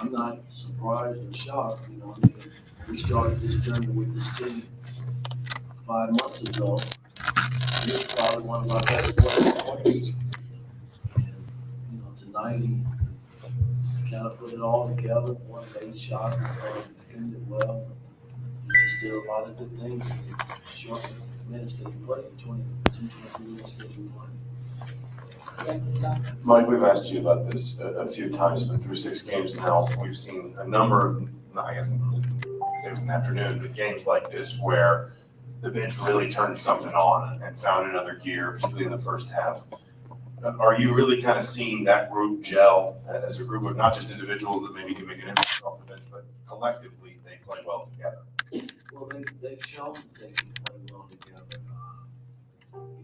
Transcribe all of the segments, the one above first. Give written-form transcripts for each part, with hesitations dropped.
I'm not surprised or shocked. You know, I mean, we started this journey with this team 5 months ago. He was probably one of our best players. And, you know, tonight he kind of put it all together, won 8 shots, defended well. He just did a lot of good things in the short minutes that he played, 22 minutes that he played. Mike, we've asked you about this a few times, but through 6 games now, we've seen a number of, I guess it was an afternoon, but games like this where the bench really turned something on and found another gear, particularly in the first half. Are you really kind of seeing that group gel as a group of not just individuals that maybe can make an impact off the bench, but collectively they play well together? Well, they've shown that they can play well together.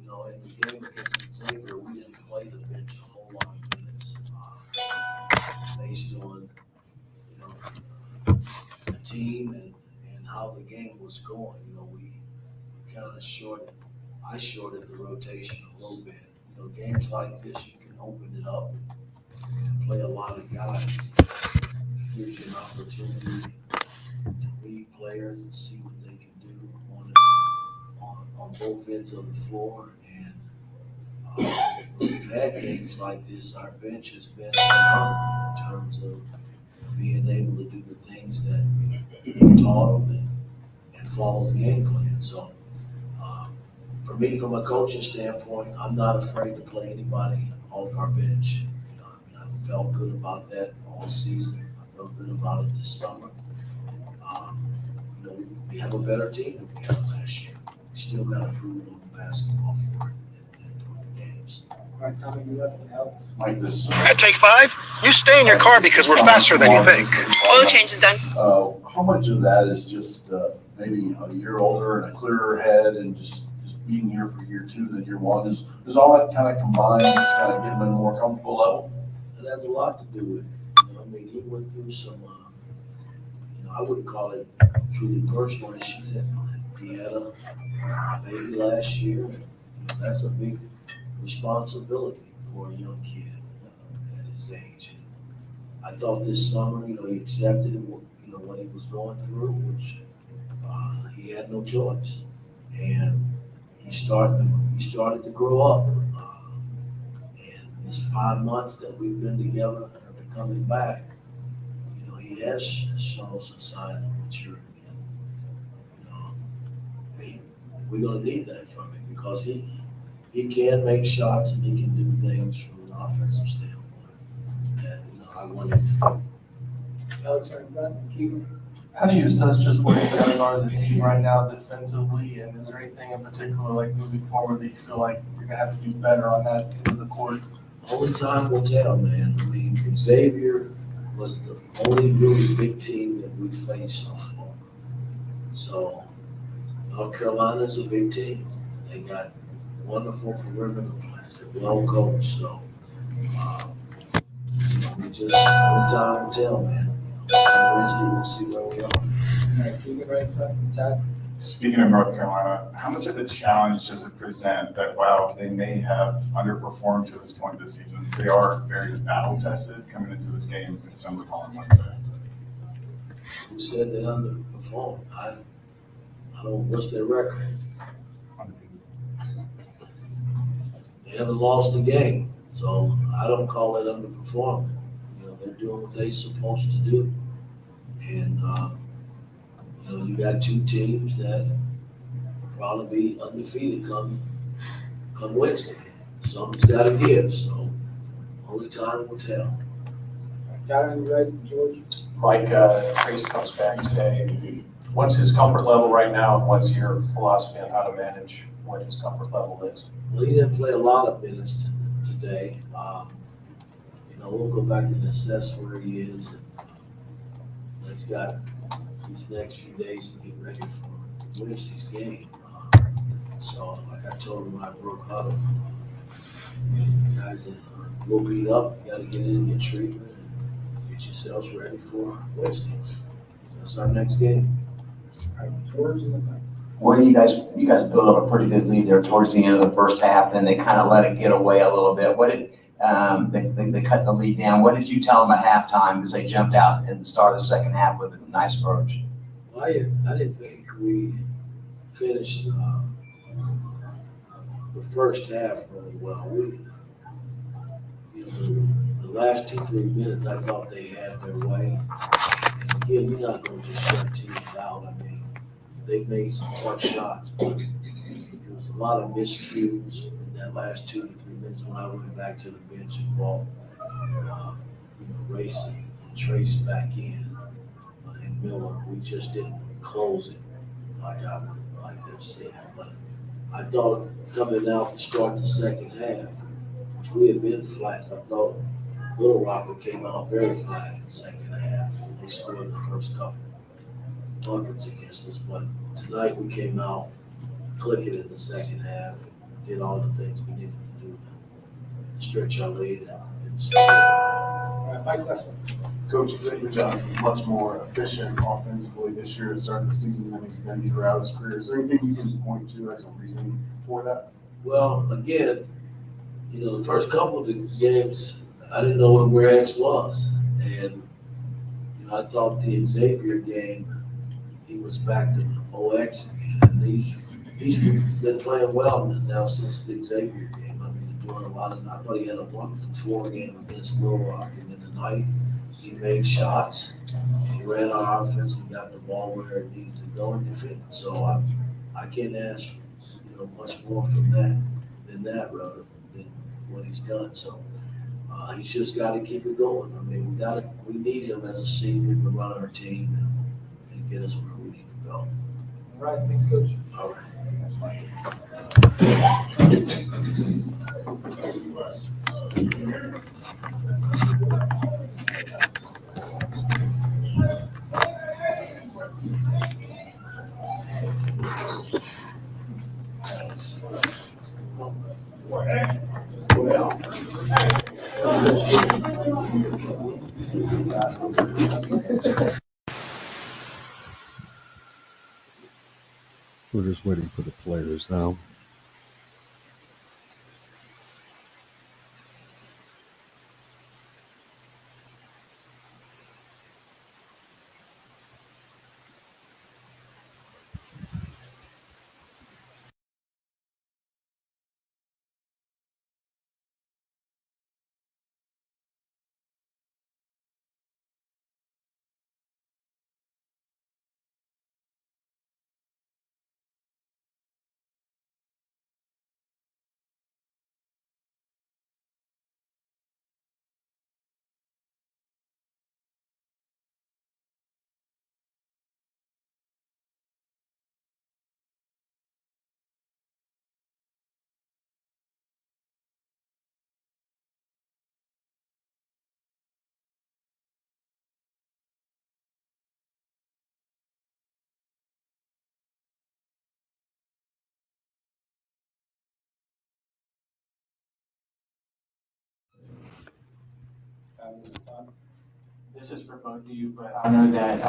You know, in the game against Xavier, we didn't play the bench a whole lot of minutes based on, you know, the team and how the game was going. You know, we kind of I shorted the rotation a little bit. You know, games like this, you can open it up and play a lot of guys. It gives you an opportunity to read players and see what they can do on both ends of the floor. And when we've had games like this, our bench has been phenomenal in terms of being able to do the things that we taught them and follow the game plan. So for me, from a coaching standpoint, I'm not afraid to play anybody off our bench. You know, I mean, I felt good about that all season. I felt good about it this summer. You know, we have a better team than we had last year. We still got to prove it on the basketball floor and during the games. All right, Tommy, you have anything else? Mike, this. At take 5, you stay in your car because we're faster than you think. Oil change is done. How much of that is just maybe a year older and a clearer head and just being here for year 2 than year 1? Is all that kind of combined, just kind of get them in a more comfortable level? It has a lot to do with it. You know, I mean, he went through some, you know, I wouldn't call it truly personal issues. He had a baby last year. And, you know, that's a big responsibility for a young kid at his age. And I thought this summer, you know, he accepted it, you know, what he was going through, which he had no choice. And he started to grow up. And this 5 months that we've been together and coming back, you know, he has shown some sign of maturity. And, you know, we're going to need that from him because he can make shots and he can do things from an offensive standpoint that, you know, I want him to do. Alex, right in front, Keegan. How do you assess just where you guys are as a team right now defensively, and is there anything in particular, like moving forward, that you feel like you're going to have to do better on that end of the court? Only time will tell, man. I mean, Xavier was the only really big team that we faced so far. So, North Carolina's a big team. They got wonderful perimeter players. They're well coached. So, you know, we just, only time will tell, man. On Wednesday, we'll see where we are. All right, Keegan, right in front, Todd. Speaking of North Carolina, how much of a challenge does it present that while they may have underperformed to this point this season, they are very battle tested coming into this game in December on Wednesday? Who said they underperformed? I don't. What's their record? They haven't lost a game, so I don't call it underperforming. You know, they're doing what they're supposed to do, and you know, you got 2 teams that will probably be undefeated come Wednesday. Something's got to give, so only time will tell. All right, Todd, on your right, George. Mike, Trace comes back today. What's his comfort level right now, and what's your philosophy on how to manage what his comfort level is? Well, he didn't play a lot of minutes today. You know, we'll go back and assess where he is. And, he's got these next few days to get ready for Wednesday's game. So, like I told him when I broke huddle, you guys that are a little beat up, you got to get in and get treatment and get yourselves ready for Wednesday. That's our next game. All right, George in the back. Well, you guys built up a pretty good lead there towards the end of the first half, and they kind of let it get away a little bit. What did They cut the lead down. What did you tell them at halftime as they jumped out in the start of the second half with a nice approach? Well, I didn't think we finished the first half really well. The last 2-3 minutes, I thought they had their way. And again, you're not going to just shut teams out. I mean, they made some tough shots, but there was a lot of miscues in that last 2 to 3 minutes when I went back to the bench and brought, Race and Trace back in. And Miller, we just didn't close it like I would like to have seen it. But I thought coming out to start the second half, which we had been flat, I thought Little Rock came out very flat in the second half. They scored the first couple buckets against us, but tonight we came out clicking in the second half and did all the things we needed to do to stretch our lead and score. All right, Mike Lessman. Coach Xavier Johnson is much more efficient offensively this year at the start of the season than he's been throughout his career. Is there anything you can point to as a reason for that? Well, again, the first couple of the games, I didn't know where X was. And, I thought the Xavier game, he was back to OX again. And he's been playing well now since the Xavier game. I mean, he's doing a lot of, I thought he had a wonderful floor game against Little Rock. And then tonight, he made shots. He ran our offense and got the ball where it needed to go and defended. So I can't ask, much more from that rather than what he's done. So he's just got to keep it going. I mean, we need him as a senior to run our team and get us where we need to go. All right, thanks, Coach. All right. That's fine. We're just waiting for the players now. This is for both of you, but I know that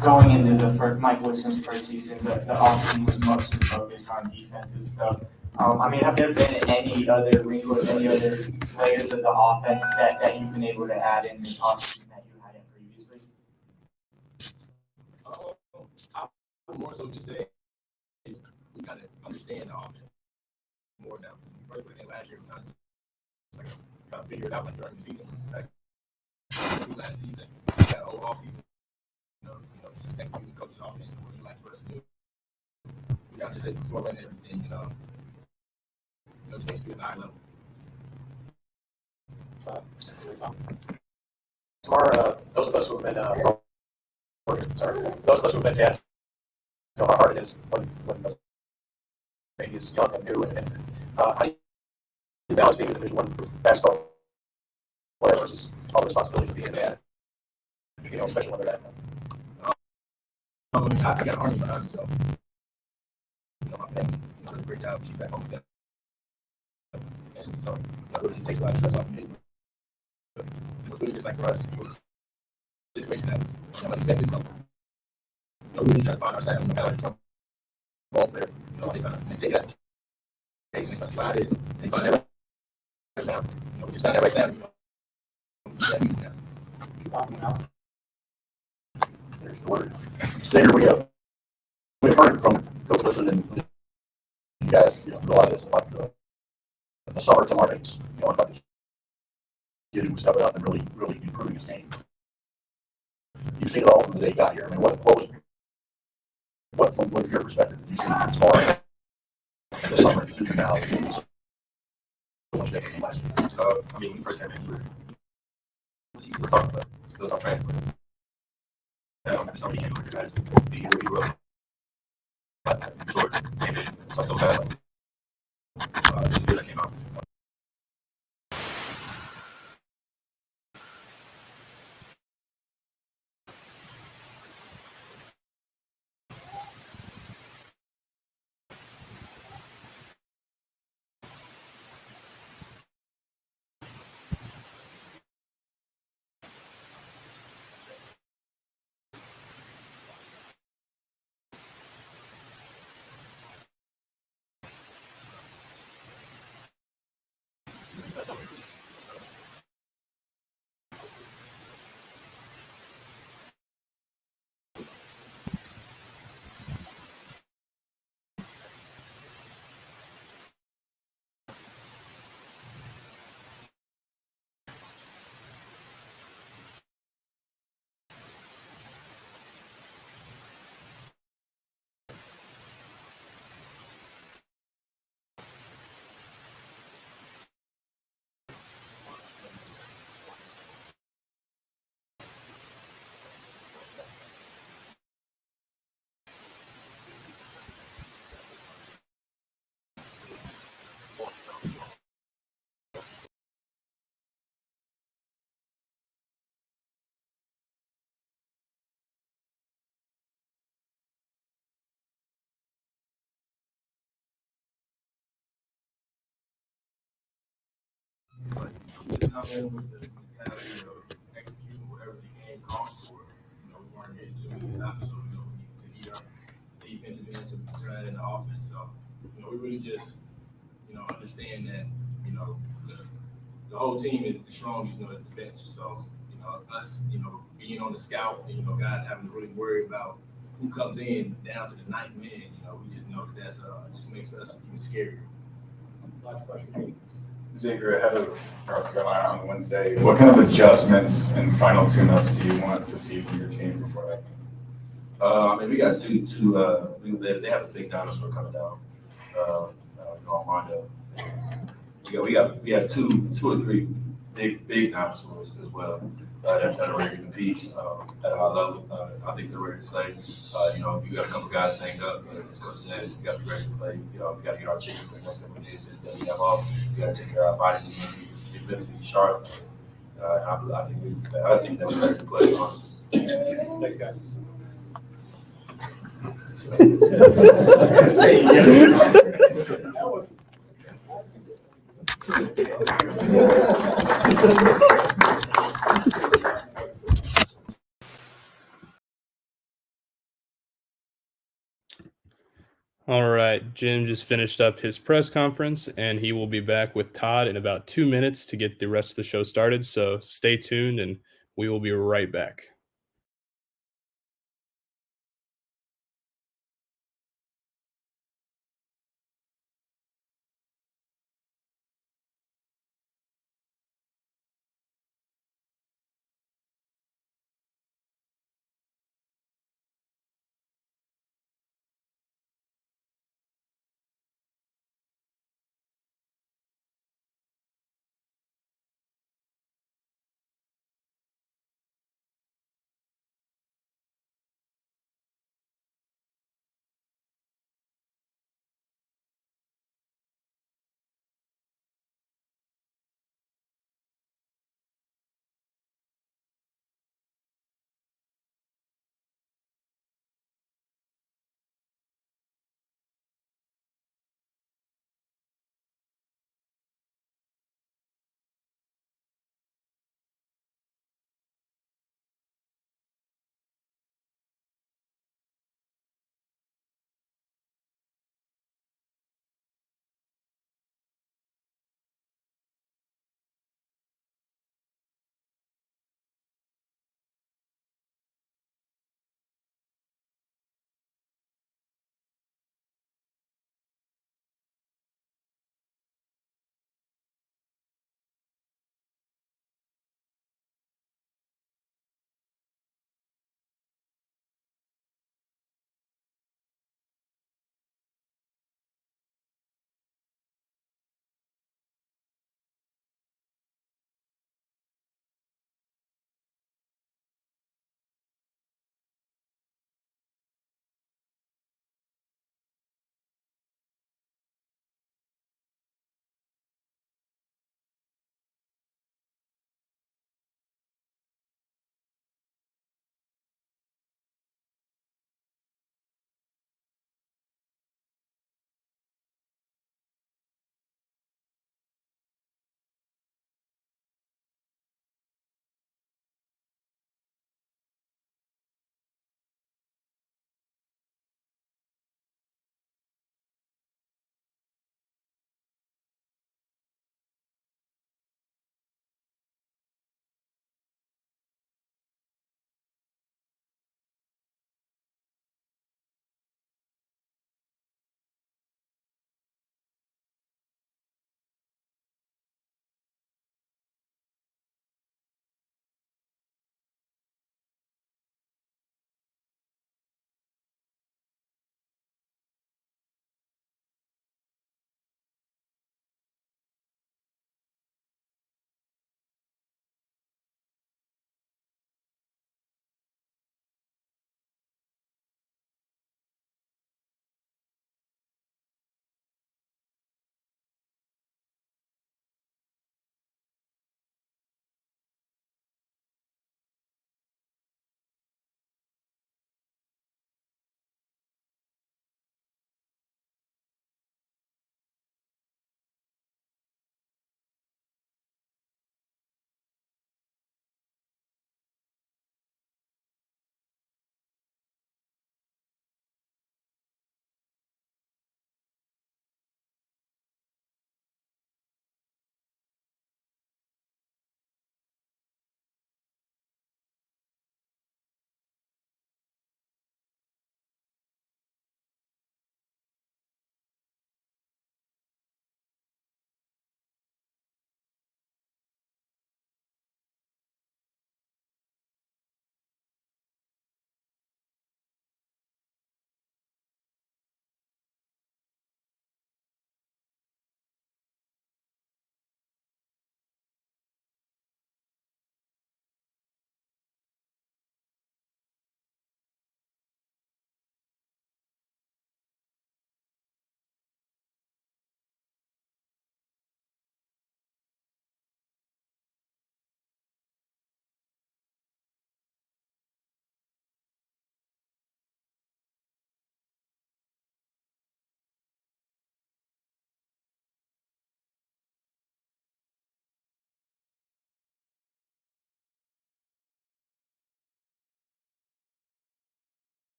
going into the first, Mike Wilson's first season, the offseason was mostly focused on defensive stuff. Have there been any other wrinkles, any other layers of the offense that you've been able to add in this offseason that you hadn't previously? I would more so just say we got to understand the offense more now. First put it in last year, we kind of figure it out during the season. Last season, we had a whole off season. Next week we coach the offense, what we like for us to do. We got to say before running everything, just be at a high level. Tomorrow, those of us who have been dads know how hard it is when the baby is young and new, and how do you balance being a Division I basketball player versus all the responsibilities of being a dad, especially when they're that. I got an army behind me, so my family does a great job. She's back home together, and so it really takes a lot of stress off of me. But it was really just like for us, it was a situation that was unexpected. So we really try to find ourselves. No matter what ball player, they take that case and they slide it. They find sound. You know, we just found that right sound. There's the word. So here we've heard from Coach Wilson and you guys, for a lot of this, about the summer to Martins, about the kid who was stepping up and really improving his game. You've seen it all from the day he got here. I mean, what from your perspective, did you see tomorrow, the summer to now, so much different from last year? I mean, when we first came in, we were talking about it was our transfer. Somebody came over here, guys, he wrote, short, came in, talked so bad. Just good that came out. Just come in with the mentality of executing whatever the game calls for. You know, we weren't getting too many stops, so we need to eat our defensive end so we can turn that into offense. So, we really just, understand that, the whole team is the strongest, at the bench. So, us, being on the scout, and, guys having to really worry about who comes in down to the ninth man, we just know that just makes us even scarier. Last question, Jake. Xavier, ahead of North Carolina on Wednesday, what kind of adjustments and final tune-ups do you want to see from your team before that game? We got they have a big dinosaur coming down, Armando. We have two or three big dinosaurs as well that are ready to compete at a high level. I think they're ready to play. You got a couple guys banged up, as Coach says, we got to be ready to play. We got to get our chickens for the next couple of days that we have off. We got to take care of our body, get mentally sharp. I think that we're ready to play, honestly. Thanks, guys. All right, Jim just finished up his press conference, and he will be back with Todd in about 2 minutes to get the rest of the show started. So stay tuned, and we will be right back.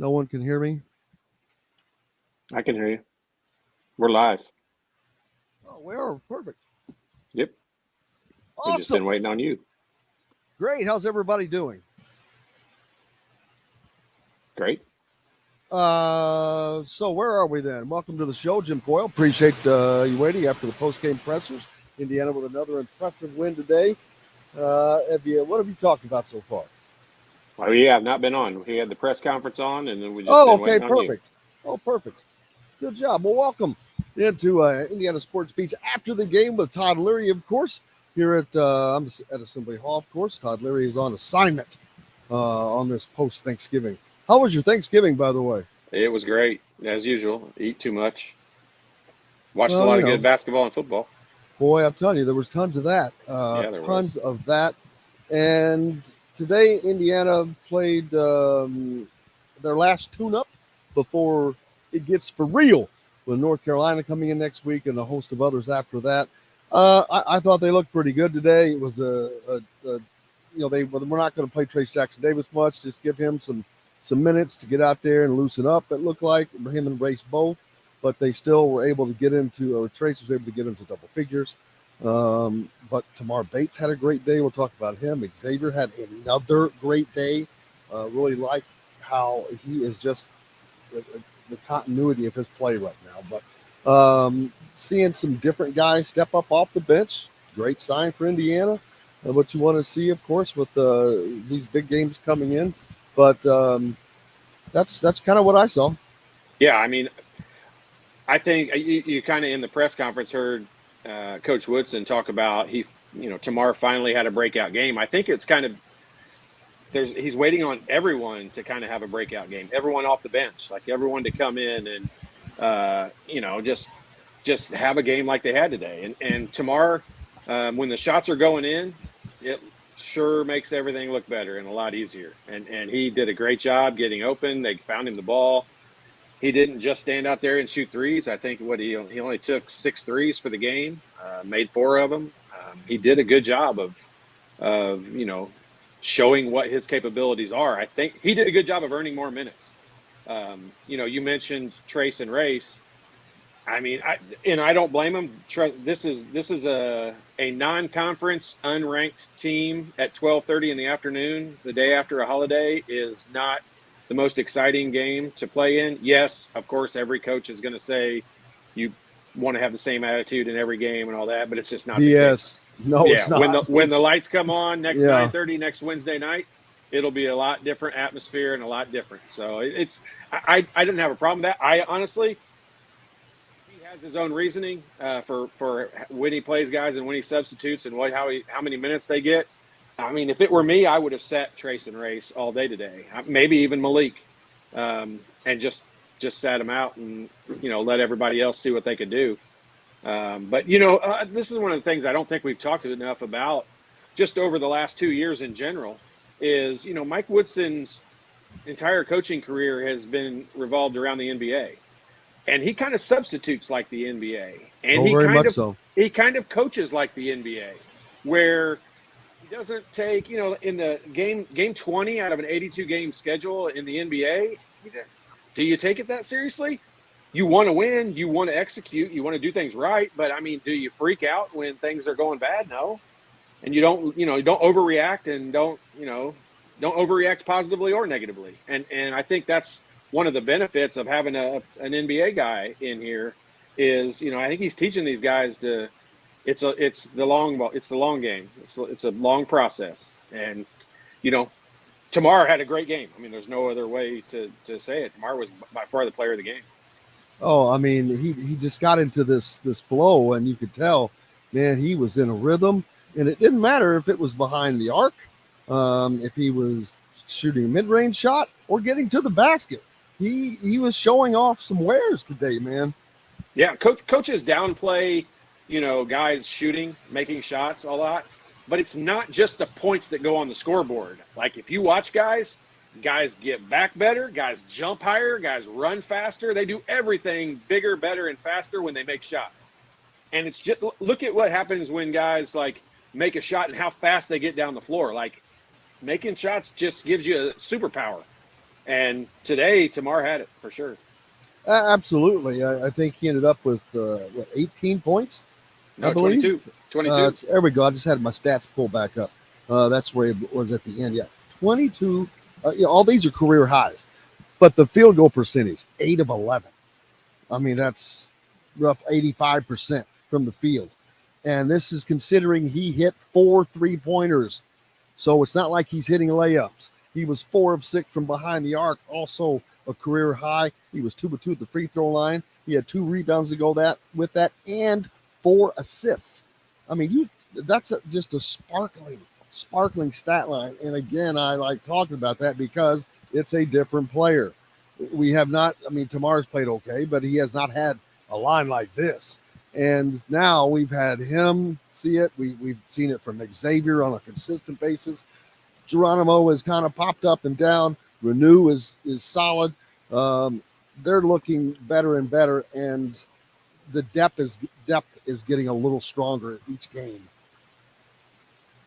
No one can hear me? I can hear you. We're live. Oh, we are. Perfect. Yep. We've just Awesome. been waiting on you. Great. How's everybody doing? Great. So where are we then? Welcome to the show, Jim Coyle. Appreciate you waiting after the post-game pressers. Indiana with another impressive win today. What have you talked about so far? Well, yeah, I've not been on. We had the press conference on, and then we just Oh, been okay, waiting on you. perfect. Oh, perfect. Good job. Well, welcome into Indiana Sports Beats after the game with Todd Leary, of course, here at Assembly Hall, of course. Todd Leary is on assignment on this post-Thanksgiving. How was your Thanksgiving, by the way? It was great, as usual. Eat too much. Watched a lot of good basketball and football. Boy, I'm telling you, there was tons of that. Yeah, there tons of that. And today, Indiana played their last tune-up before it gets for real, with North Carolina coming in next week and a host of others after that. I thought they looked pretty good today. It was we're not going to play Trace Jackson Davis much. Just give him some minutes to get out there and loosen up. It looked like him and Race both, but they still were able to get into, or Trace was able to get into double figures. But Tamar Bates had a great day. We'll talk about him. Xavier had another great day. Really like how he is just the continuity of his play right now. But seeing some different guys step up off the bench, great sign for Indiana. What you want to see, of course, with these big games coming in. But that's kind of what I saw. Yeah, I mean, I think you kind of in the press conference heard Coach Woodson talk about Tamar finally had a breakout game. I think it's kind of he's waiting on everyone to kind of have a breakout game. Everyone off the bench, like everyone to come in and just have a game like they had today. And Tamar, when the shots are going in, it sure makes everything look better and a lot easier. And he did a great job getting open. They found him the ball. He didn't just stand out there and shoot threes. I think he only took 6 threes for the game, made 4 of them. He did a good job of showing what his capabilities are. I think he did a good job of earning more minutes. You mentioned Trace and Race. I mean, I don't blame him. This is a non-conference unranked team at 12:30 in the afternoon, the day after a holiday, is not the most exciting game to play in. Yes, of course, every coach is going to say you want to have the same attitude in every game and all that, but it's just not the case. No, yeah, it's not. When the lights come on next 9:30 next Wednesday night, it'll be a lot different atmosphere and a lot different. So I didn't have a problem with that. I honestly, he has his own reasoning for when he plays guys and when he substitutes and how many minutes they get. I mean, if it were me, I would have sat Trace and Race all day today, maybe even Malik, and just sat him out and let everybody else see what they could do. But this is one of the things I don't think we've talked enough about just over the last 2 years in general is, Mike Woodson's entire coaching career has been revolved around the NBA, and he kind of substitutes like the NBA, and he kind of coaches like the NBA, where he doesn't take, in the game 20 out of an 82 game schedule in the NBA. Do you take it that seriously? You want to win, you want to execute, you want to do things right. But I mean, do you freak out when things are going bad? No. And you don't overreact and don't overreact positively or negatively. And I think that's one of the benefits of having an NBA guy in here is, I think he's teaching these guys to, it's the long game. It's a long process. And, Tamar had a great game. I mean, there's no other way to say it. Tamar was by far the player of the game. Oh, I mean, he just got into this flow, and you could tell, man, he was in a rhythm. And it didn't matter if it was behind the arc, if he was shooting a mid-range shot or getting to the basket. He was showing off some wares today, man. Yeah, coaches downplay, guys shooting, making shots a lot. But it's not just the points that go on the scoreboard. Like if you watch guys get back better, guys jump higher, guys run faster. They do everything bigger, better, and faster when they make shots. And it's just look at what happens when guys like make a shot and how fast they get down the floor. Like making shots just gives you a superpower. And today, Tamar had it for sure. Absolutely. I think he ended up with 18 points. No, I believe 22. 22. There we go. I just had my stats pulled back up. That's where it was at the end. Yeah, 22. All these are career highs, but the field goal percentage, 8 of 11. I mean, that's rough 85% from the field. And this is considering he hit 4 3-pointers. So it's not like he's hitting layups. He was 4 of 6 from behind the arc, also a career high. He was 2 of 2 at the free throw line. He had 2 rebounds to go with that, and 4 assists. I mean, that's just a sparkling stat line. And again, I like talking about that because it's a different player. We have not, I mean, Tamar's played okay, but he has not had a line like this. And now we've had him see it. We've seen it from Xavier on a consistent basis. Geronimo has kind of popped up and down. Renew is solid. They're looking better and better, and the depth is getting a little stronger each game.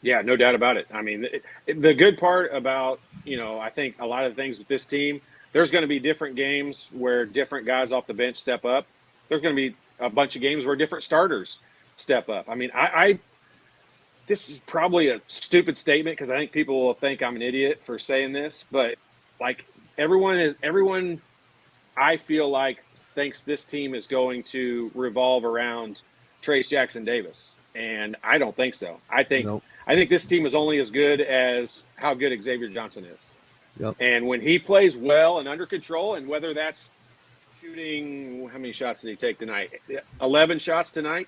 Yeah, no doubt about it. I mean, the good part about, I think a lot of things with this team, there's going to be different games where different guys off the bench step up. There's going to be a bunch of games where different starters step up. I mean, this is probably a stupid statement because I think people will think I'm an idiot for saying this, but like everyone I feel like thinks this team is going to revolve around Trace Jackson Davis. And I don't think so. I think this team is only as good as how good Xavier Johnson is. Yep. And when he plays well and under control, and whether that's shooting, how many shots did he take tonight? 11 shots tonight.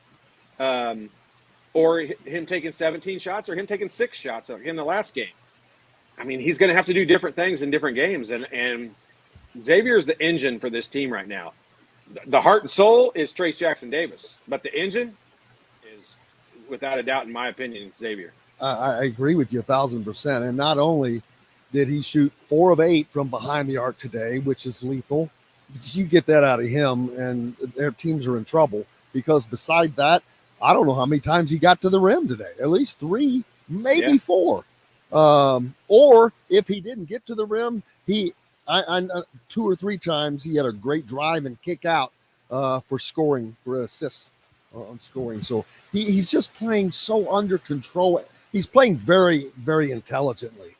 Or him taking 17 shots, or him taking 6 shots in the last game. I mean, he's going to have to do different things in different games. And Xavier's the engine for this team right now. The heart and soul is Trace Jackson Davis, but the engine is, without a doubt, in my opinion, Xavier. I agree with you 1,000%. And not only did he shoot 4 of 8 from behind the arc today, which is lethal. You get that out of him, and their teams are in trouble. Because beside that, I don't know how many times he got to the rim today. At least 3, maybe 4. Or if he didn't get to the rim, I 2 or 3 times he had a great drive and kick out for scoring, for assists on scoring. So he's just playing so under control. He's playing very, very intelligently.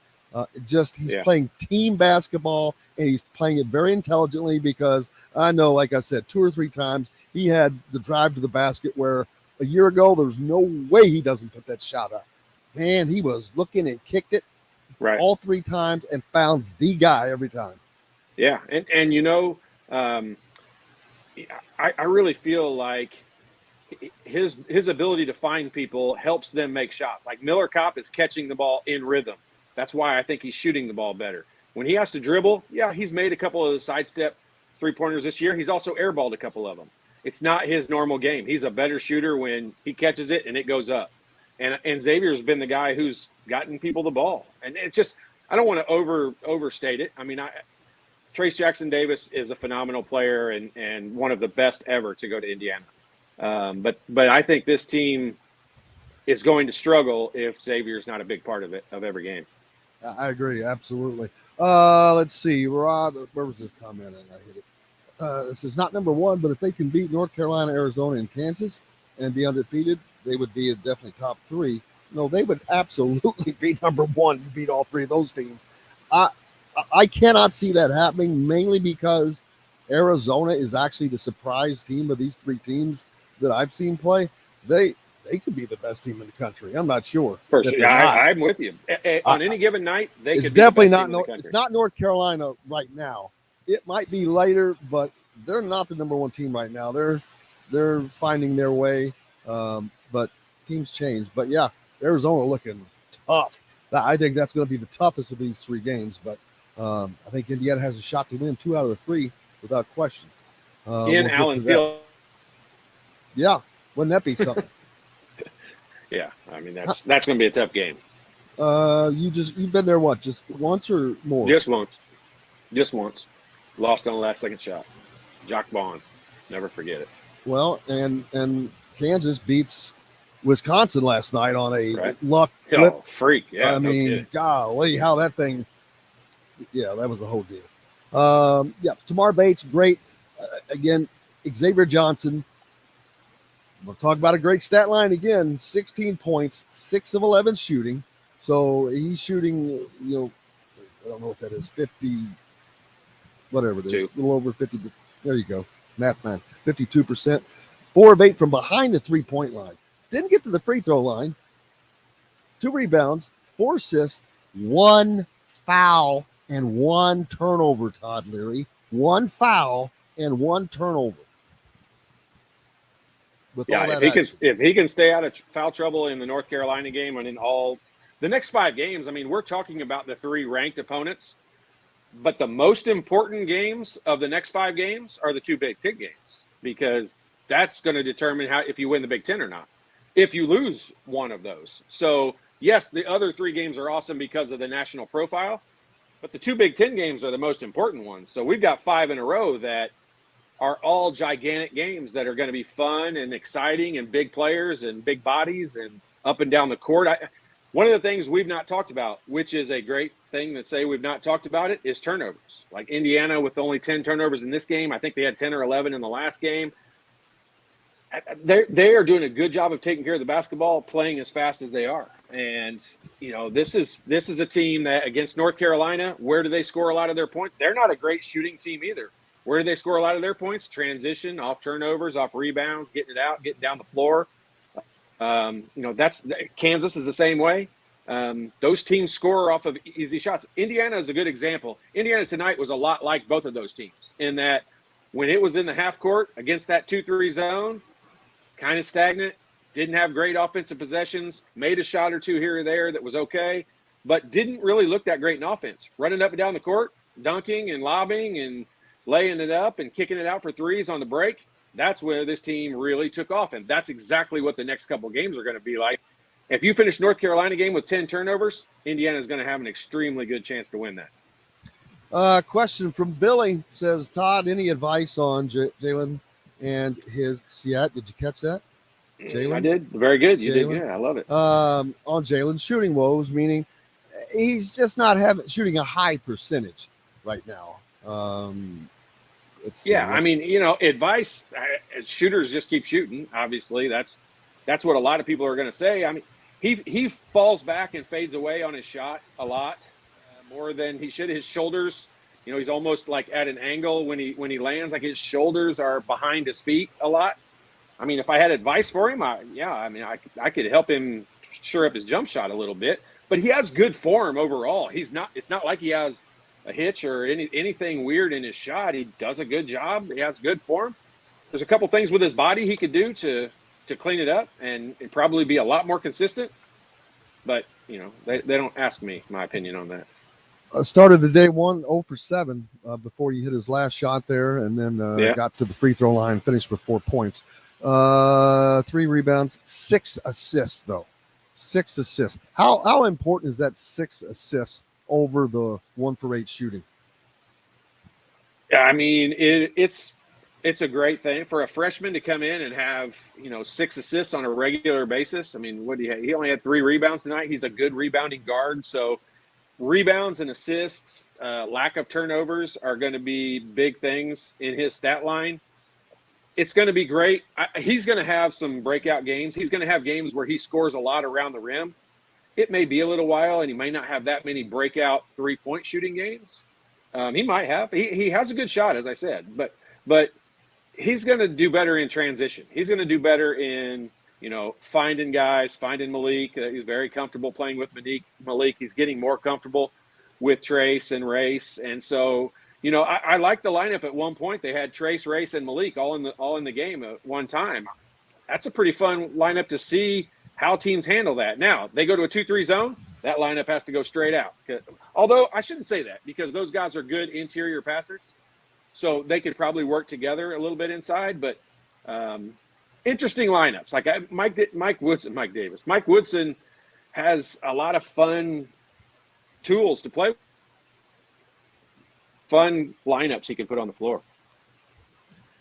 He's playing team basketball, and he's playing it very intelligently because I know, like I said, 2 or 3 times he had the drive to the basket where a year ago there's no way he doesn't put that shot up. Man, he was looking and kicked it all 3 times and found the guy every time. Yeah, and I really feel like his ability to find people helps them make shots. Like Miller Kopp is catching the ball in rhythm. That's why I think he's shooting the ball better. When he has to dribble, he's made a couple of the sidestep 3-pointers this year. He's also airballed a couple of them. It's not his normal game. He's a better shooter when he catches it and it goes up. And Xavier's been the guy who's gotten people the ball. And it's just, I don't want to overstate it. I mean, Trace Jackson Davis is a phenomenal player and one of the best ever to go to Indiana. But I think this team is going to struggle if Xavier's not a big part of it, of every game. I agree, absolutely. Let's see, Rob, where was this comment? And I hit it. This is not number 1, but if they can beat North Carolina, Arizona, and Kansas and be undefeated, they would be definitely top 3. No, they would absolutely be number 1 to beat all 3 of those teams. I cannot see that happening, mainly because Arizona is actually the surprise team of these 3 teams that I've seen play. They could be the best team in the country. I'm not sure. For sure. I'm with you. On any given night, they could be definitely the best not. team in the country. It's not North Carolina right now. It might be later, but they're not the number 1 team right now. They're finding their way, but teams change. But yeah, Arizona looking tough. I think that's going to be the toughest of these 3 games. But I think Indiana has a shot to win 2 out of the 3 without question. In Allen Field. Yeah, wouldn't that be something? Yeah, I mean that's going to be a tough game. You've been there just once or more? Just once. Lost on the last second shot. Jock Bond, never forget it. Well, and Kansas beats Wisconsin last night on a luck flip. Oh, freak! Yeah, I mean, golly, how that thing. Yeah, that was a whole deal. Tamar Bates, great. Again, Xavier Johnson. We'll talk about a great stat line again. 16 points, 6 of 11 shooting. So he's shooting, I don't know what that is, 50, whatever it is, a little over 50. There you go. Math man, 52%. 4 of 8 from behind the 3-point line. Didn't get to the free throw line. 2 rebounds, 4 assists, 1 foul, and 1 turnover, Todd Leary. 1 foul and 1 turnover. If he can stay out of foul trouble in the North Carolina game and in all the next 5 games, I mean, we're talking about the 3 ranked opponents, but the most important games of the next 5 games are the 2 Big Ten games, because that's going to determine if you win the Big Ten or not, if you lose one of those. So yes, the other 3 games are awesome because of the national profile, but the 2 Big Ten games are the most important ones. So we've got 5 in a row that are all gigantic games that are going to be fun and exciting and big players and big bodies and up and down the court. One of the things we've not talked about, which is a great thing to say we've not talked about it, is turnovers. Like Indiana with only 10 turnovers in this game. I think they had 10 or 11 in the last game. They are doing a good job of taking care of the basketball, playing as fast as they are. And, this is a team that against North Carolina, where do they score a lot of their points? They're not a great shooting team either. Where do they score a lot of their points? Transition, off turnovers, off rebounds, getting it out, getting down the floor. That's Kansas is the same way. Those teams score off of easy shots. Indiana is a good example. Indiana tonight was a lot like both of those teams in that when it was in the half court against that 2-3 zone, kind of stagnant, didn't have great offensive possessions, made a shot or 2 here or there that was okay, but didn't really look that great in offense. Running up and down the court, dunking and lobbing and laying it up and kicking it out for threes on the break. That's where this team really took off. And that's exactly what the next couple of games are going to be like. If you finish North Carolina game with 10 turnovers, Indiana is going to have an extremely good chance to win that. Question from Billy says, Todd, any advice on Jalen and his Seattle? Did you catch that? Jalen? I did. Very good. You did good. I love it. On Jalen's shooting woes, meaning he's just not shooting a high percentage right now. Advice, shooters just keep shooting. Obviously, that's what a lot of people are going to say. I mean, he falls back and fades away on his shot a lot, more than he should. His shoulders, he's almost like at an angle when he lands, like his shoulders are behind his feet a lot. I mean, if I had advice for him, I could help him shore up his jump shot a little bit. But he has good form overall. It's not like he has a hitch or anything weird in his shot. He does a good job. He has good form. There's a couple things with his body he could do to clean it up and probably be a lot more consistent. But, they don't ask me my opinion on that. Started the day 0 for 7 before he hit his last shot there, and then got to the free throw line, finished with 4 points. 3 rebounds, 6 assists, though. 6 assists. How important is that 6 assists over the 1 for 8 shooting? I mean, it's a great thing for a freshman to come in and have 6 assists on a regular basis. I mean, he only had 3 rebounds tonight. He's a good rebounding guard, so rebounds and assists, lack of turnovers are going to be big things in his stat line. It's going to be great. He's going to have some breakout games. He's going to have games where he scores a lot around the rim. It may be a little while, and he may not have that many breakout 3-point shooting games. He might have. He has a good shot, as I said, but he's going to do better in transition. He's going to do better in finding guys, finding Malik. He's very comfortable playing with Malik. He's getting more comfortable with Trace and Race, and so I like the lineup. At one point, they had Trace, Race, and Malik all in the game at one time. That's a pretty fun lineup to see how teams handle that. Now, they go to a 2-3 zone, that lineup has to go straight out. Although I shouldn't say that because those guys are good interior passers, so they could probably work together a little bit inside. But interesting lineups. Like Mike Woodson has a lot of fun tools to play with. Fun lineups he can put on the floor.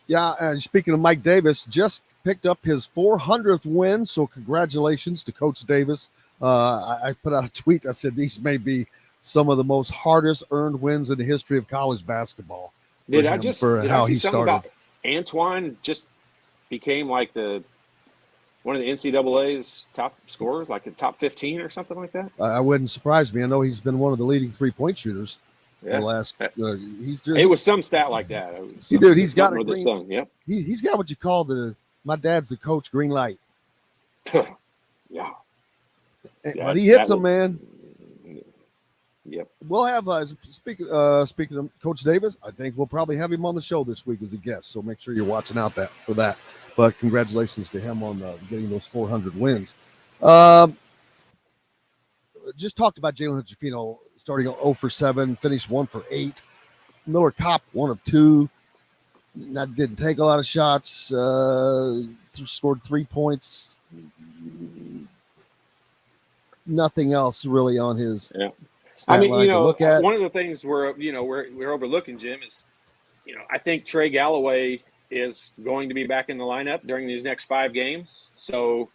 Yeah, and speaking of Mike Davis, just picked up his 400th win, so congratulations to Coach Davis. I put out a tweet. I said these may be some of the most hardest earned wins in the history of college basketball. Did for I him, just for did how I see he something started? about Antoine just became like one of the NCAA's top scorers, like the top 15 or something like that? I wouldn't surprise me. I know he's been one of the leading 3-point shooters Yeah. the last. It was some stat like that. Dude, he's got a the green. sun. Yep. He's got what you call my dad's the coach green light. Yeah. But he hits them, man. Yep. We'll have speaking of Coach Davis, I think we'll probably have him on the show this week as a guest. So make sure you're watching out for that. But congratulations to him on getting those 400 wins. Just talked about Jalen Hood-Schifino starting 0 for 7, finished 1 for 8. Miller Kopp 1 of 2. Didn't take a lot of shots. Scored 3 points. Nothing else really on his. Yeah. Stat line to look at. One of the things we're overlooking, Jim, is I think Trey Galloway is going to be back in the lineup during these next 5 games. So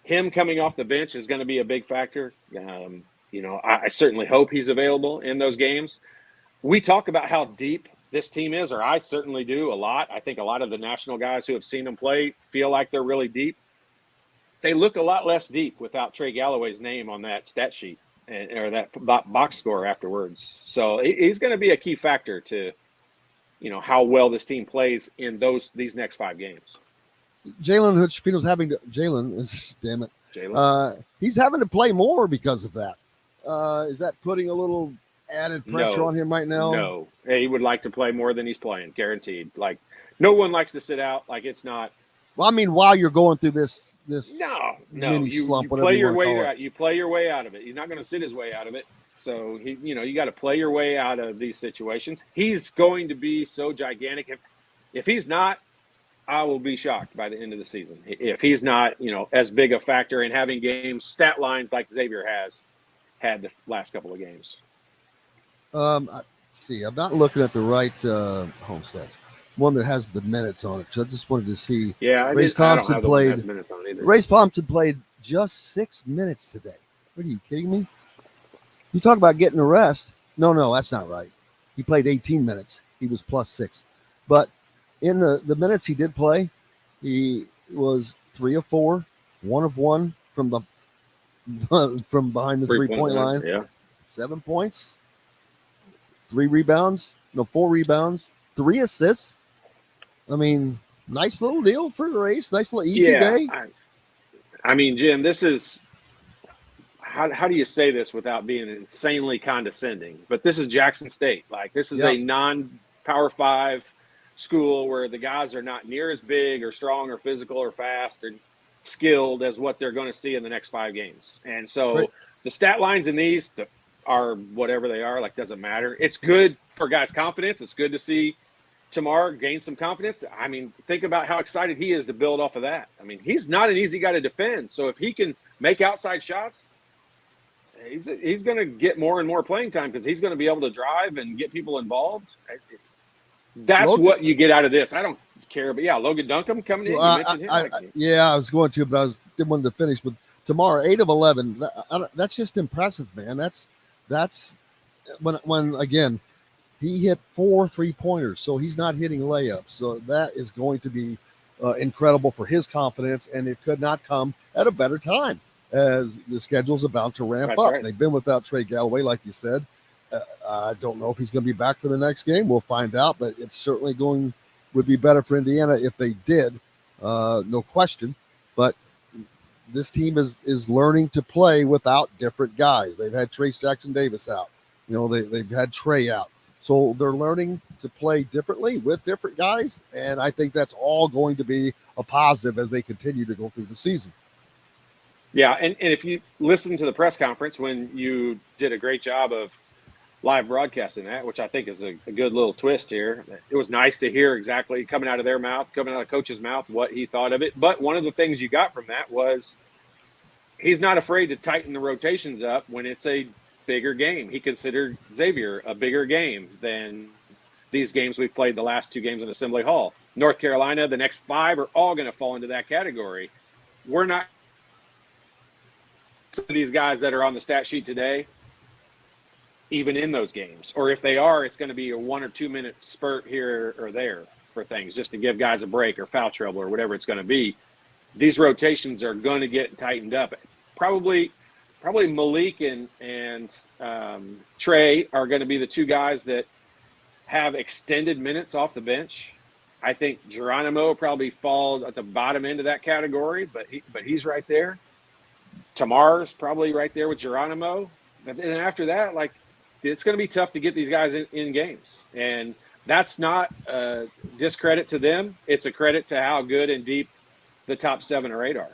him coming off the bench is going to be a big factor. I certainly hope he's available in those games. We talk about how deep this team is, or I certainly do a lot. I think a lot of the national guys who have seen them play feel like they're really deep. They look a lot less deep without Trey Galloway's name on that stat sheet or that box score afterwards. So he's going to be a key factor to, how well this team plays in these next 5 games. Jalen Hood-Schifino's he's having to play more because of that. Is that putting a little added pressure on him right now? No. He would like to play more than he's playing, guaranteed. Like, no one likes to sit out. Like, it's not. Well, I mean, while you're going through this no, mini slump, you play your way out. You play your way out of it. He's not going to sit his way out of it. So you got to play your way out of these situations. He's going to be so gigantic. If he's not, I will be shocked by the end of the season. If he's not, as big a factor in having games, stat lines like Xavier has had the last couple of games. See, I'm not looking at the right home stats. One that has the minutes on it. So I just wanted to see. Yeah, Race Thompson played. Minutes on either. Race Thompson played just 6 minutes today. What are you kidding me? You talk about getting a rest. No, that's not right. He played 18 minutes. He was +6. But in the minutes he did play, he was 3 of 4, 1 of 1 from behind the 3-point line. Yeah. 7 points, 4 rebounds, 3 assists. I mean, nice little deal for the Race. Nice little easy day. I mean, Jim, this is how do you say this without being insanely condescending? But this is Jackson State. Like, this is a non-Power 5 school where the guys are not near as big or strong or physical or fast or skilled as what they're going to see in the next 5 games. And so the stat lines in these are whatever they are, like, doesn't matter. It's good for guys' confidence. It's good to see Tamar gain some confidence. I mean, think about how excited he is to build off of that. I mean, he's not an easy guy to defend. So if he can make outside shots, he's going to get more and more playing time because he's going to be able to drive and get people involved. That's what you get out of this. I don't care. But, yeah, Logan Duncombe coming in. You mentioned him. I was going to, but I wanted to finish with Tamar, 8 of 11. That's just impressive, man. That's when again, he hit 4 3-pointers, so he's not hitting layups. So that is going to be incredible for his confidence, and it could not come at a better time as the schedule's about to ramp up. Right. They've been without Trey Galloway, like you said. I don't know if he's going to be back for the next game. We'll find out, but it's certainly would be better for Indiana if they did, no question. But this team is learning to play without different guys. They've had Trace Jackson Davis out. They've had Trey out. So they're learning to play differently with different guys, and I think that's all going to be a positive as they continue to go through the season. Yeah, and if you listen to the press conference when you did a great job of live broadcasting that, which I think is a good little twist here, it was nice to hear exactly coming out of their mouth, coming out of coach's mouth, what he thought of it. But one of the things you got from that was he's not afraid to tighten the rotations up when it's a bigger game. He considered Xavier a bigger game than these games we've played the last 2 games in Assembly Hall. North Carolina, the next 5 are all going to fall into that category. We're not – some of these guys that are on the stat sheet today, even in those games. Or if they are, it's going to be a 1 or 2 minute spurt here or there for things just to give guys a break or foul trouble or whatever it's going to be. These rotations are going to get tightened up. Probably Malik and Trey are going to be the two guys that have extended minutes off the bench. I think Geronimo probably falls at the bottom end of that category, but he's right there. Tamar's probably right there with Geronimo. But then after that, like, it's going to be tough to get these guys in games. And that's not a discredit to them. It's a credit to how good and deep the top 7 or 8 are.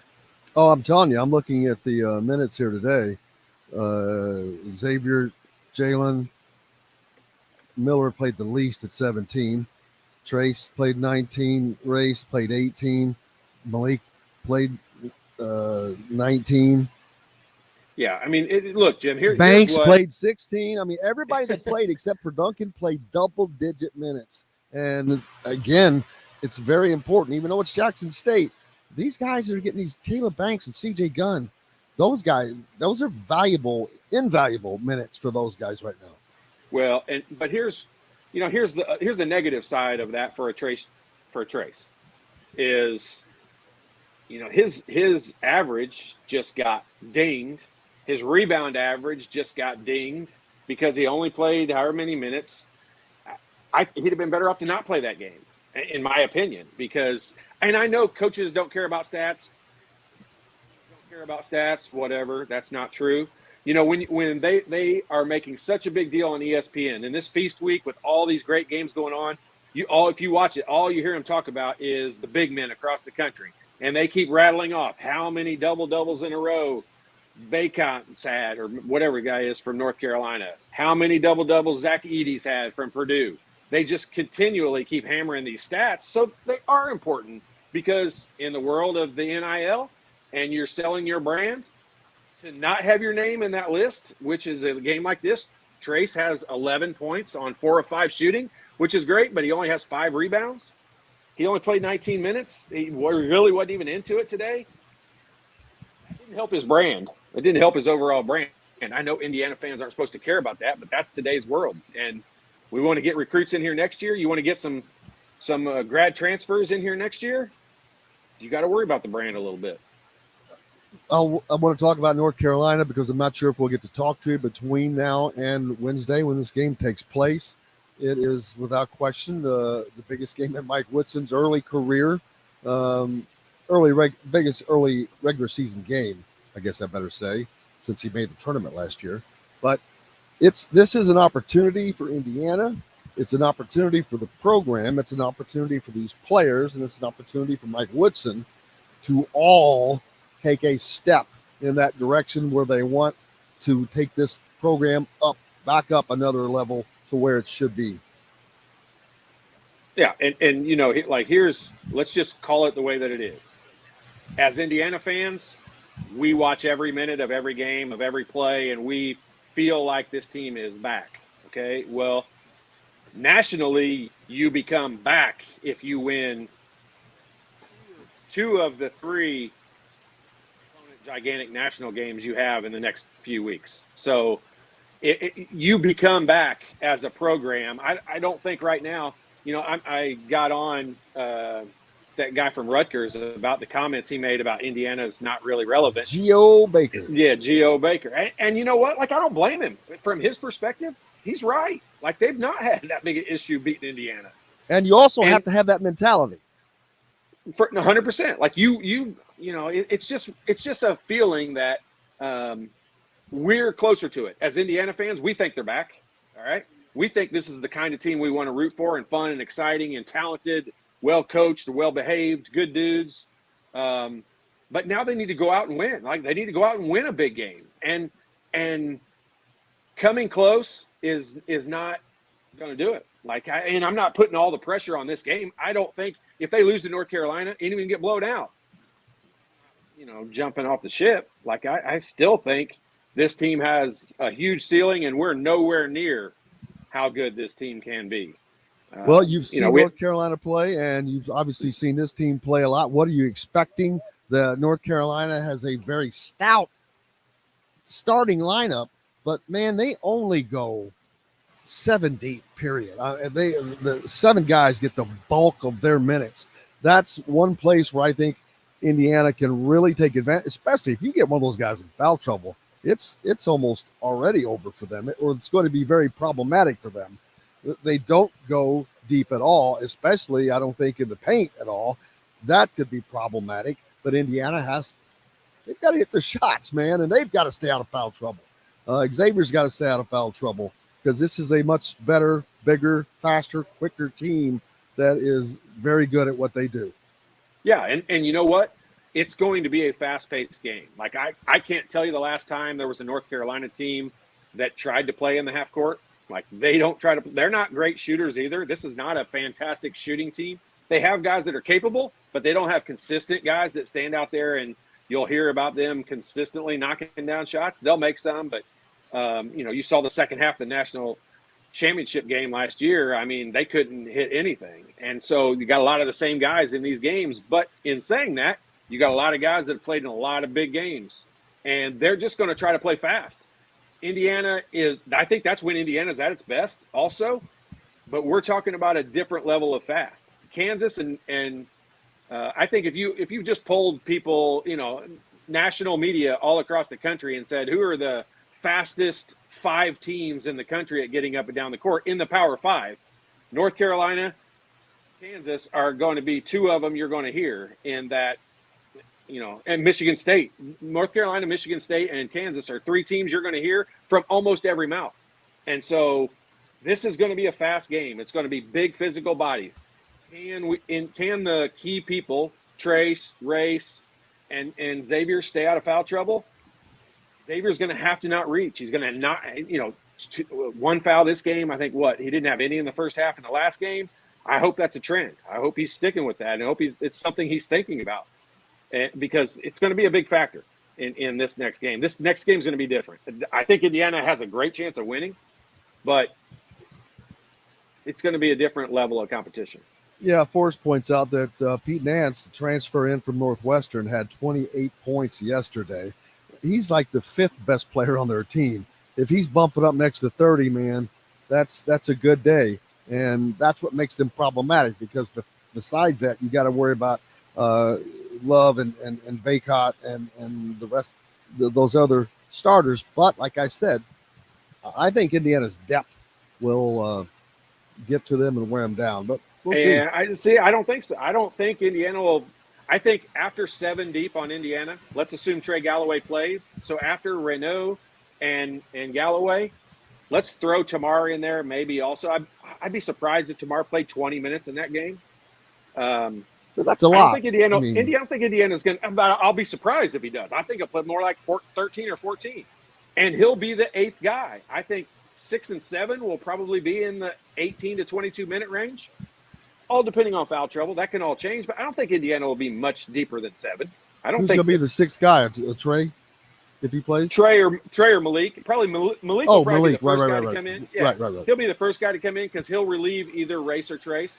Oh, I'm telling you, I'm looking at the minutes here today. Xavier, Jalen, Miller played the least at 17. Trace played 19. Race played 18. Malik played 19. Yeah, I mean, look, Jim, Banks played 16. I mean, everybody that played except for Duncan played double-digit minutes. And again, it's very important, even though it's Jackson State. These guys are getting these Caleb Banks and CJ Gunn. Those guys, those are invaluable minutes for those guys right now. Well, but here's the negative side of that for a Trace is, his average just got dinged. His rebound average just got dinged because he only played however many minutes. He'd have been better off to not play that game, in my opinion, because, and I know coaches don't care about stats. Whatever. That's not true. When they are making such a big deal on ESPN in this feast week with all these great games going on, if you watch it, all you hear them talk about is the big men across the country. And they keep rattling off how many double-doubles in a row Bacon's had, or whatever guy is from North Carolina, how many double-doubles Zach Edey's had from Purdue. They just continually keep hammering these stats. So they are important because in the world of the NIL and you're selling your brand, to not have your name in that list, which is a game like this, Trace has 11 points on 4 of 5 shooting, which is great, but he only has 5 rebounds. He only played 19 minutes. He really wasn't even into it today. That didn't help his brand. It didn't help his overall brand. And I know Indiana fans aren't supposed to care about that, but that's today's world. And we want to get recruits in here next year. You want to get some grad transfers in here next year. You got to worry about the brand a little bit. I want to talk about North Carolina because I'm not sure if we'll get to talk to you between now and Wednesday when this game takes place. It is without question the biggest game in Mike Woodson's early career, biggest early regular season game, I guess I better say, since he made the tournament last year. But this is an opportunity for Indiana. It's an opportunity for the program. It's an opportunity for these players, and it's an opportunity for Mike Woodson to all take a step in that direction where they want to take this program back up another level to where it should be. Yeah, and let's just call it the way that it is. As Indiana fans, we watch every minute of every game, of every play, and we feel like this team is back, okay? Well, nationally, you become back if you win 2 of the 3 gigantic national games you have in the next few weeks. So you become back as a program. I don't think right now, I got on that guy from Rutgers about the comments he made about Indiana's not really relevant. Geo Baker. Yeah, Geo Baker. And you know what? Like, I don't blame him. From his perspective, he's right. Like, they've not had that big an issue beating Indiana. And you also have to have that mentality. For 100%. Like it's just a feeling that we're closer to it. As Indiana fans, we think they're back. All right. We think this is the kind of team we want to root for, and fun and exciting and talented, well coached, well behaved, good dudes. But now they need to go out and win. Like, they need to go out and win a big game. And coming close is not going to do it. And I'm not putting all the pressure on this game. I don't think if they lose to North Carolina, anyone get blown out. Jumping off the ship. Like, I still think this team has a huge ceiling, and we're nowhere near how good this team can be. Well, you've seen North Carolina play, and you've obviously seen this team play a lot. What are you expecting? The North Carolina has a very stout starting lineup, but man, they only go 7 deep, period. The 7 guys get the bulk of their minutes. That's one place where I think Indiana can really take advantage, especially if you get one of those guys in foul trouble. It's almost already over for them, or it's going to be very problematic for them. They don't go deep at all, especially I don't think in the paint at all. That could be problematic. But Indiana they've got to hit the shots, man, and they've got to stay out of foul trouble. Xavier's got to stay out of foul trouble because this is a much better, bigger, faster, quicker team that is very good at what they do. Yeah, and you know what? It's going to be a fast-paced game. Like, I can't tell you the last time there was a North Carolina team that tried to play in the half court. Like, they're not great shooters either. This is not a fantastic shooting team. They have guys that are capable, but they don't have consistent guys that stand out there and you'll hear about them consistently knocking down shots. They'll make some, but, you saw the second half of the national championship game last year. I mean, they couldn't hit anything. And so you got a lot of the same guys in these games. But in saying that, you got a lot of guys that have played in a lot of big games, and they're just going to try to play fast. I think that's when Indiana's at its best also, but we're talking about a different level of fast. Kansas and I think if you just polled people, national media all across the country and said, who are the fastest 5 teams in the country at getting up and down the court in the Power 5, North Carolina, Kansas are going to be 2 of them you're going to hear in that, and Michigan State. North Carolina, Michigan State, and Kansas are 3 teams you're going to hear from almost every mouth. And so this is going to be a fast game. It's going to be big physical bodies. Can the key people, Trace, Race, and Xavier, stay out of foul trouble? Xavier's going to have to not reach. He's going to not, 1 foul this game. I think he didn't have any in the first half in the last game. I hope that's a trend. I hope he's sticking with that, and I hope it's something he's thinking about, because it's going to be a big factor in this next game. This next game is going to be different. I think Indiana has a great chance of winning, but it's going to be a different level of competition. Yeah, Forrest points out that Pete Nance, the transfer in from Northwestern, had 28 points yesterday. He's like the 5th best player on their team. If he's bumping up next to 30, man, that's a good day. And that's what makes them problematic, because besides that, you got to worry about Love and Baycott and the rest of those other starters. But like I said, I think Indiana's depth will get to them and wear them down. But we'll see. I don't think so. I don't think Indiana will. I think after 7 deep on Indiana, let's assume Trey Galloway plays. So after Renaud and Galloway, let's throw Tamar in there maybe also. I'd be surprised if Tamar played 20 minutes in that game. But that's a lot. I don't think Indiana's going to – I'll be surprised if he does. I think he'll play more like 13 or 14. And he'll be the 8th guy. I think 6 and 7 will probably be in the 18 to 22-minute range. All depending on foul trouble. That can all change, but I don't think Indiana will be much deeper than 7. I don't Who's think going to be the 6th guy? Trey, if he plays? Trey or Malik. Probably Malik will probably be the first guy to come in. Yeah, right. He'll be the first guy to come in because he'll relieve either Race or Trace.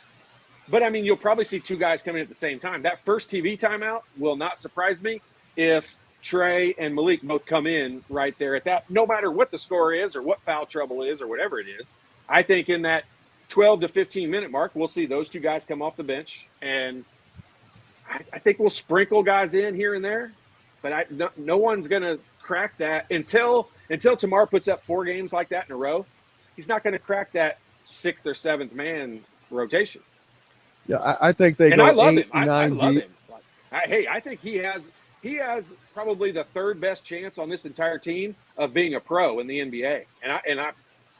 But, I mean, you'll probably see 2 guys come in at the same time. That first TV timeout will not surprise me if Trey and Malik both come in right there at that, no matter what the score is or what foul trouble is or whatever it is. I think in that 12 to 15-minute mark, we'll see those 2 guys come off the bench. And I think we'll sprinkle guys in here and there. But no one's going to crack that until Tamar puts up 4 games like that in a row. He's not going to crack that 6th or 7th man rotation. Yeah, I think they go 8, 9 deep. I love him. I think he has probably the 3rd best chance on this entire team of being a pro in the NBA. And I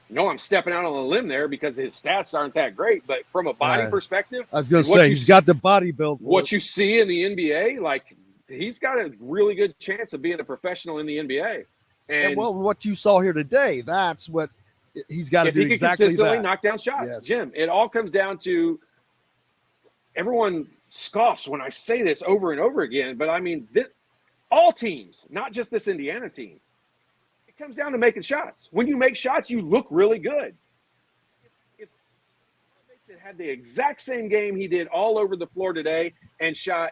know I'm stepping out on a limb there because his stats aren't that great, but from a body perspective, I was going to say he's got the body build. What you see in the NBA, like he's got a really good chance of being a professional in the NBA. And what you saw here today, that's what he's got to do. If he can consistently knock down shots, yes. Jim, it all comes down to. Everyone scoffs when I say this over and over again, but I mean, all teams, not just this Indiana team, it comes down to making shots. When you make shots, you look really good. If Mason had the exact same game he did all over the floor today and shot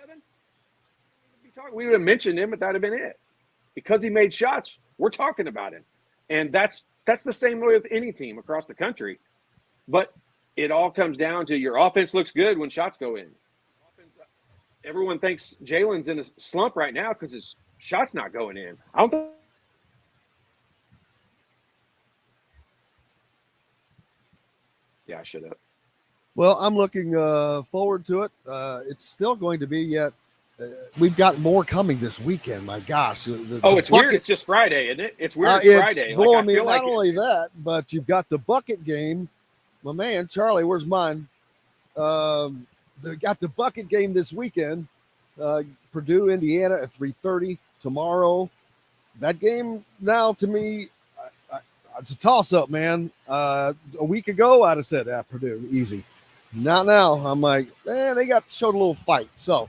11, we would have mentioned him, but that would have been it. because he made shots, we're talking about him. And that's the same way with any team across the country. But it all comes down to your offense looks good when shots go in. Everyone thinks Jalen's in a slump right now because his shot's not going in. I don't think. Yeah, I should have. Well, I'm looking forward to it. It's still going to be yet. We've got more coming this weekend. My gosh. It's weird. It's just Friday, isn't it? It's weird. It's Friday. blowing me. Not only that, but you've got the bucket game. My man, Charlie, where's mine? They got the bucket game this weekend. Purdue, Indiana at 3:30 tomorrow. That game now to me, it's a toss-up, man. A week ago, I'd have said, Purdue, easy. Not now. I'm like, they showed a little fight. So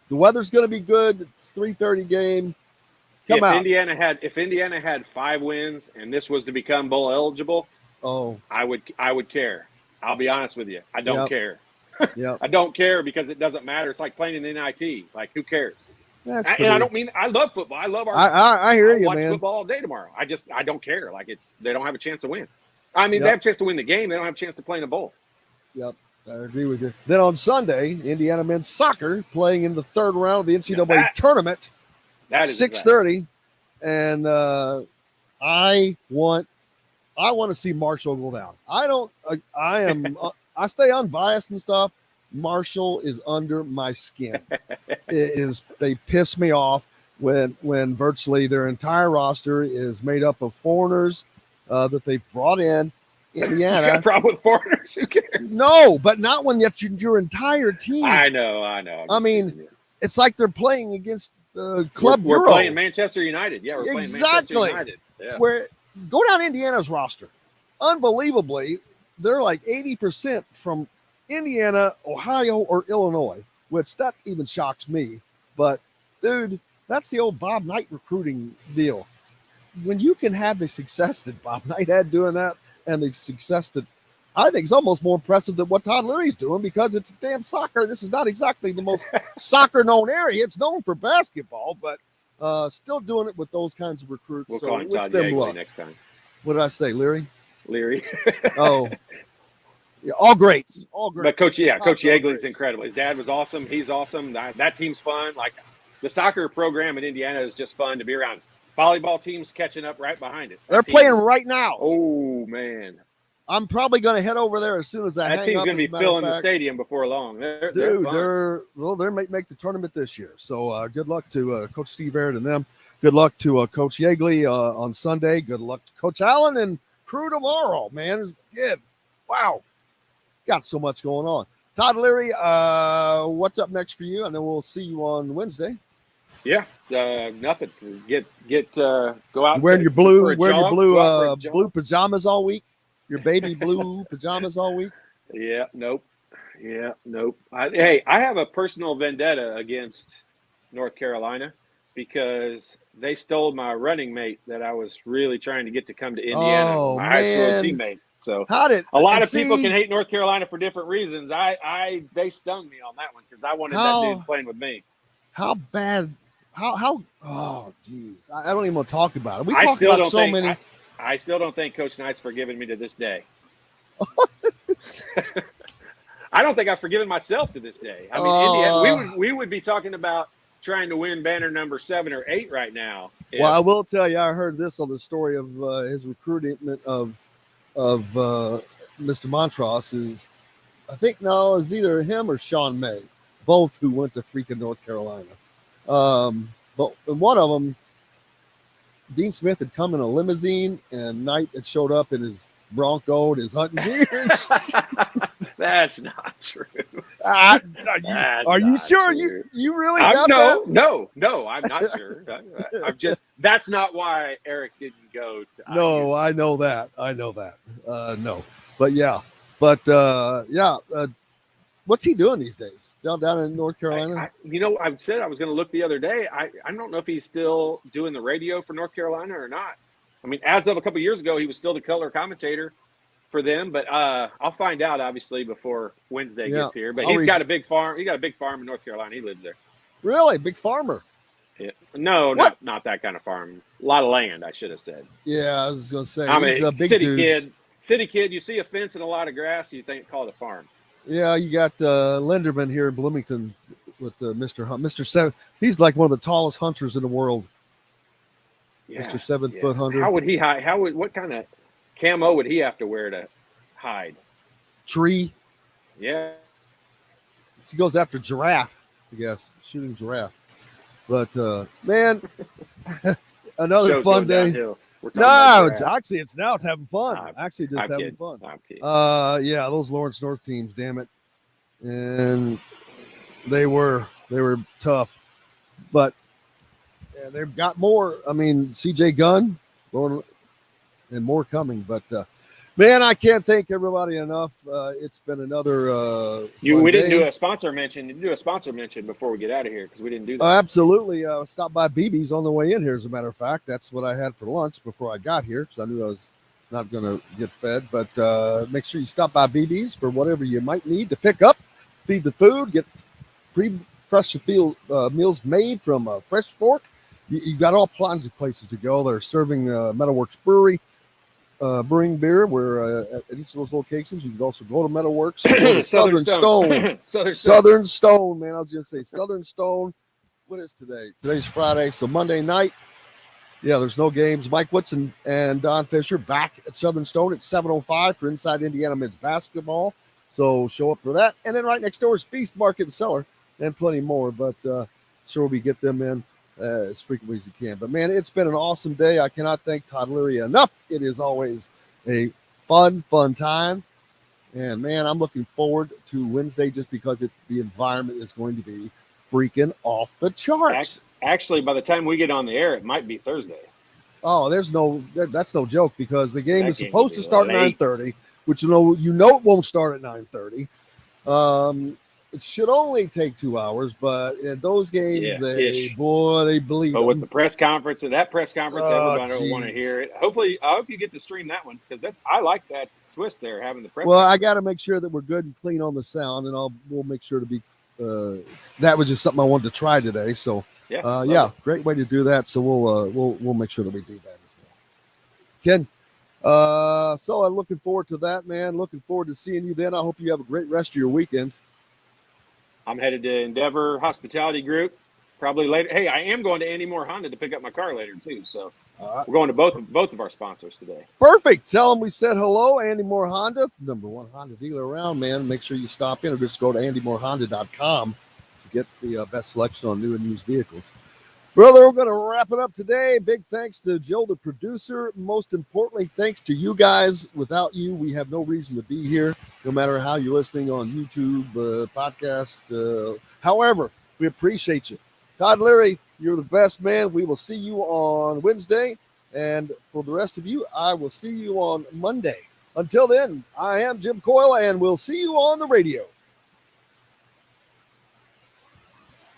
the weather's going to be good. It's 3:30 game. Come out. If Indiana had 5 wins and this was to become bowl eligible, I would care. I'll be honest with you. I don't care. Yeah. I don't care because it doesn't matter. It's like playing in the NIT. Like, who cares? And I don't mean I love football. I love our. I hear you, watch man. football all day tomorrow. I don't care. Like they don't have a chance to win. I mean, they have a chance to win the game. They don't have a chance to play in a bowl. Yep, I agree with you. Then on Sunday, Indiana men's soccer playing in the 3rd round of the NCAA tournament. That is 6:30, and I want to see Marshall go down. I stay unbiased and stuff. Marshall is under my skin. They piss me off when virtually their entire roster is made up of foreigners that they brought in. Indiana. You got a problem with foreigners? Who cares? No, but not when that's your entire team. I know. I mean, it's like they're playing against Club We're Euro. playing Manchester United. Yeah, we're playing Manchester United. Yeah. Where go down Indiana's roster. Unbelievably, they're like 80% from Indiana, Ohio, or Illinois, which that even shocks me. But, dude, that's the old Bob Knight recruiting deal. When you can have the success that Bob Knight had doing that and the success that I think is almost more impressive than what Todd Leary's doing because it's damn soccer. This is not exactly the most soccer-known area. It's known for basketball, but still doing it with those kinds of recruits. We'll so call him Todd Yeagley next time. What did I say, Leary? Leary. Oh. Yeah, all greats. All greats. But Coach Yeagley's incredible. His dad was awesome. He's awesome. That team's fun. Like the soccer program in Indiana is just fun to be around. Volleyball team's catching up right behind it. They're playing right now. Oh, man. I'm probably going to head over there as soon as I hang up. That team's going to be filling the stadium before long. They make the tournament this year. So good luck to Coach Steve Aird and them. Good luck to Coach Yeagley on Sunday. Good luck to Coach Allen and crew tomorrow, man. It's good. Wow. Got so much going on. Todd Leary, what's up next for you? And then we'll see you on Wednesday. Yeah, nothing. Go out. Wearing your blue pajamas all week. Your baby blue pajamas all week. Yeah, nope. I have a personal vendetta against North Carolina because they stole my running mate that I was really trying to get to come to Indiana, my high school teammate. So a lot of people can hate North Carolina for different reasons. They stung me on that one because I wanted that dude playing with me. How bad? How? Oh, geez, I don't even want to talk about it. We talked about so many. I still don't think Coach Knight's forgiven me to this day. I don't think I've forgiven myself to this day. I mean, Indiana, we would be talking about trying to win banner number 7 or 8 right now. Well, I will tell you, I heard this on the story of his recruitment of Mr. Montross is, I think now is either him or Sean May, both who went to freaking North Carolina. But one of them, Dean Smith had come in a limousine, and Knight had showed up in his Bronco and his hunting gear. That's not true. Are you sure? True. You really got that? No, I'm not sure. I'm just. That's not why Eric didn't go to. No, IU. I know that. No, but yeah. What's he doing these days? Down in North Carolina? I said I was going to look the other day. I don't know if he's still doing the radio for North Carolina or not. I mean, as of a couple of years ago, he was still the color commentator for them. But I'll find out, obviously, before Wednesday gets here. But he's got a big farm. He got a big farm in North Carolina. He lives there. Really? Big farmer? Yeah. No, not that kind of farm. A lot of land, I should have said. Yeah, I was gonna say. I These, mean, big city dudes. kid. You see a fence and a lot of grass, you think call it a farm. Yeah, you got Linderman here in Bloomington with Mr. Hunt. Mr. Seven. He's like one of the tallest hunters in the world. Yeah, Mr. 7-foot hunter. How would he hide? What kind of camo would he have to wear to hide? Tree. Yeah. He goes after giraffe, I guess, shooting giraffe. But man, another Show's fun going day. downhill. No, it's having fun. Actually, just I'm having kidding. fun. I'm kidding. Yeah, those Lawrence North teams, damn it, and they were tough, but yeah, they've got more. I mean, CJ Gunn, and more coming. But man, I can't thank everybody enough. It's been another. We didn't day. do a sponsor mention. You do a sponsor mention before we get out of here because we didn't do that. Absolutely. Stopped by BB's on the way in here, as a matter of fact. That's what I had for lunch before I got here because I knew I was not going to get fed. But make sure you stop by BB's for whatever you might need to pick up, feed the food, get fresh meals made from Fresh Fork. You got all kinds of places to go. They're serving Metalworks Brewery. Brewing beer, where at each of those locations you can also go to Metalworks, go to Southern Stone. Southern Stone, man. I was gonna say Southern Stone. What is today? Today's Friday, so Monday night. Yeah, there's no games. Mike Woodson and Don Fisher back at Southern Stone at 7:05 for Inside Indiana Men's Basketball. So show up for that. And then right next door is Feast Market and Cellar and plenty more. But sure we get them in as frequently as you can. But man, it's been an awesome day. I cannot thank Todd Leary enough. It is always a fun time. And man, I'm looking forward to Wednesday just because the environment is going to be freaking off the charts. Actually, by the time we get on the air, it might be Thursday. Oh, that's no joke because the game is supposed to start at late. 9:30, which it won't start at 9:30. It should only take 2 hours, but in those games, they believe. But with the press conference, everybody will geez. want to hear it. Hopefully, I hope you get to stream that one because I like that twist there, having the press. Well, conference. I got to make sure that we're good and clean on the sound, and we'll make sure to be. That was just something I wanted to try today. So great way to do that. So we'll make sure that we do that as well. Ken, so I'm looking forward to that, man. Looking forward to seeing you then. I hope you have a great rest of your weekend. I'm headed to Endeavor Hospitality Group probably later. Hey, I am going to Andy Moore Honda to pick up my car later too. So we're going to both of our sponsors today. Perfect. Tell them we said hello. Andy Moore Honda, #1 Honda dealer around, man. Make sure you stop in or just go to andymorehonda.com to get the best selection on new and used vehicles. Brother, we're going to wrap it up today. Big thanks to Joe, the producer. Most importantly, thanks to you guys. Without you, we have no reason to be here, no matter how you're listening on YouTube, podcast. However, we appreciate you. Todd Leary, you're the best, man. We will see you on Wednesday. And for the rest of you, I will see you on Monday. Until then, I am Jim Coyle, and we'll see you on the radio.